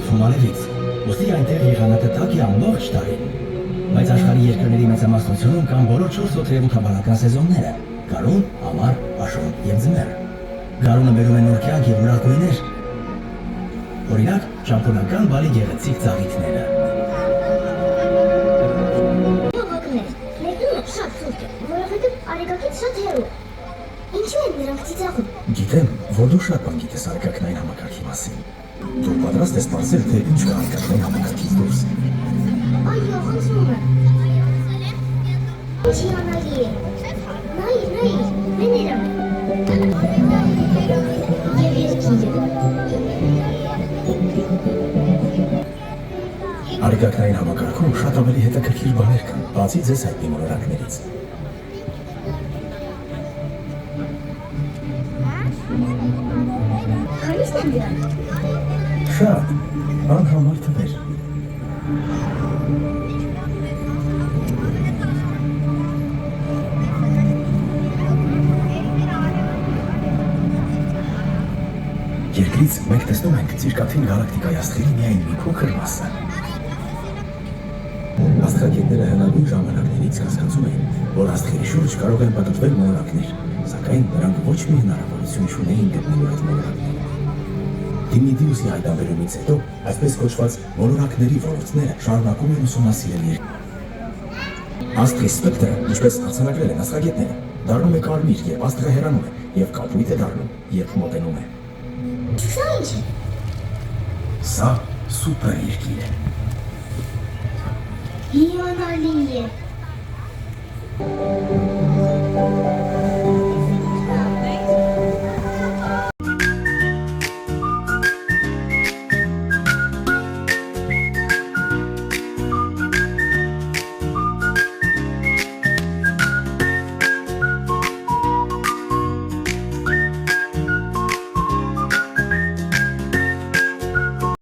բացվում արևից, ուստի այնտեղ եղանակը տաք է ամբողջ տարին։ Բայց աշխարհի երկրների մեծամասնությունում կան բոլոր 4 օդերևութաբանական սեզոնները՝ գարուն, ամառ, աշուն եւ ձմեռ։ Գարունը բերում է նոր կյանք եւ ուրախույներ։ Օրինակ, ճամփոնական բալի գեղեցիկ ծաղիկները։ Մեկնումը շատ ցուրտ է, որովհետև արեգակից շատ հեռու։ Ինչու են նրանք ծիծաղում։ Գիտեմ, որ դու շատ բան գիտես արեգակնային համակարգի մասին։ Դու պատրաստ ես պարզել, թե ինչ կա արեգակնային համակարգից դուրս։ Այո, խնդրում եմ։ Ինչ հիանալի է։ Նայիր, մեներա։ Եվ երկիրը։ Արեգակնային համակարգում շատ ավելի հետաքրքիր բաներ կան, բացի ձեզ հայտնի մոլորակներից։ Քանիստ են դրանք։ Շատ, անհամար թվեր։ Երկրից մենք տեսնում ենք Ցիրկաթին գալակտիկայի աստղերի միայն մի փոքր մասը։ Աստղագետները հնագույն ժամանակներից կասկածում էին, որ աստղերի շուրջ կարող են պատտվել մոլորակներ, սակայն նրանք ոչ մի հնարավորություն չունեին գտնելու այդ մոլորակները։ Դիմիտրիուսի հայտնաբերումից հետո այսպես կոչված մոլորակների ոլորտները շարունակում են ուսումնասիրել երկիրը։ Աստղի սպեկտրը, ինչպես արձանագրել են աստղագետները, դառնում է կարմիր, երբ աստղը հեռանում է, եւ կապույտ է դառնում, երբ մոտենում է։ Սա ինչ է։ Սա սուպեր երկիր է։ Հիանալի է։